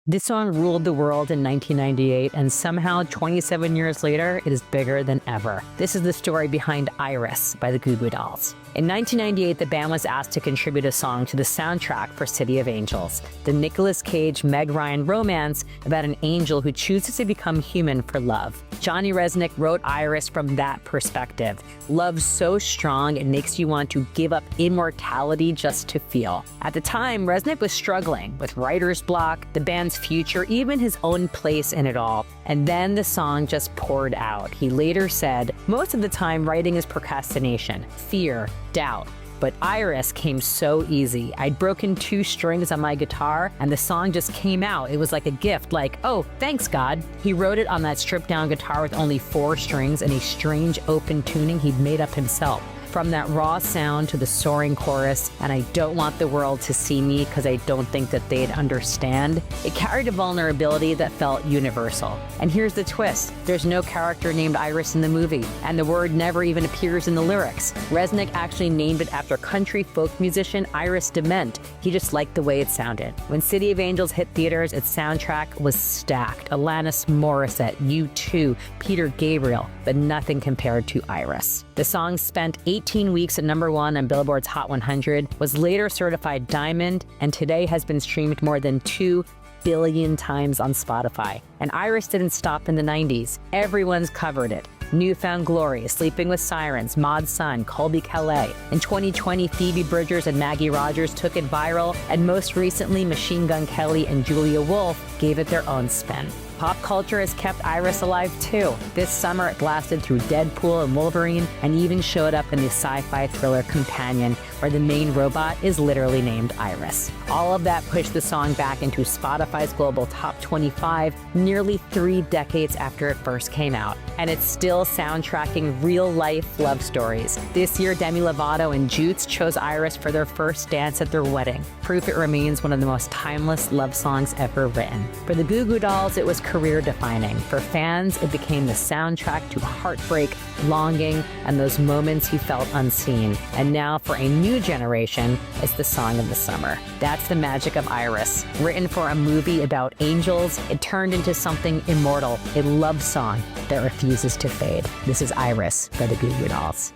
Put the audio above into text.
This song ruled the world in 1998, and somehow 27 years later, it is bigger than ever. This is the story behind Iris by the Goo Goo Dolls. In 1998, the band was asked to contribute a song to the soundtrack for City of Angels, the Nicolas Cage Meg Ryan romance about an angel who chooses to become human for love. Johnny Rzeznik wrote Iris from that perspective. Love so strong it makes you want to give up immortality just to feel. At the time, Rzeznik was struggling with writer's block, the band's future, even his own place in it all. And then the song just poured out. He later said, "Most of the time, writing is procrastination, fear, doubt. But Iris came so easy. I'd broken 2 strings on my guitar and the song just came out. It was like a gift, like, oh, thanks God." He wrote it on that stripped down guitar with only 4 strings and a strange open tuning he'd made up himself. From that raw sound to the soaring chorus, "And I don't want the world to see me because I don't think that they'd understand," it carried a vulnerability that felt universal. And here's the twist. There's no character named Iris in the movie, and the word never even appears in the lyrics. Rzeznik actually named it after country folk musician Iris DeMent. He just liked the way it sounded. When City of Angels hit theaters, its soundtrack was stacked. Alanis Morissette, U2, Peter Gabriel, but nothing compared to Iris. The song spent 18 weeks at #1 on Billboard's Hot 100, was later certified diamond, and today has been streamed more than 2 billion times on Spotify. And Iris didn't stop in the 90s. Everyone's covered it. New Found Glory, Sleeping with Sirens, Mod Sun, Colby Calais. In 2020, Phoebe Bridgers and Maggie Rogers took it viral, and most recently, Machine Gun Kelly and Julia Wolf gave it their own spin. Pop culture has kept Iris alive too. This summer it blasted through Deadpool and Wolverine and even showed up in the sci-fi thriller Companion, where the main robot is literally named Iris. All of that pushed the song back into Spotify's global top 25 nearly 3 decades after it first came out. And it's still soundtracking real-life love stories. This year, Demi Lovato and Joots chose Iris for their first dance at their wedding. Proof it remains one of the most timeless love songs ever written. For the Goo Goo Dolls, it was career-defining. For fans, it became the soundtrack to heartbreak, longing, and those moments you felt unseen. And now, for a new generation, it's the song of the summer. That's the magic of Iris. Written for a movie about angels, it turned into something immortal, a love song that refuses to fade. This is Iris by the Goo Goo Dolls.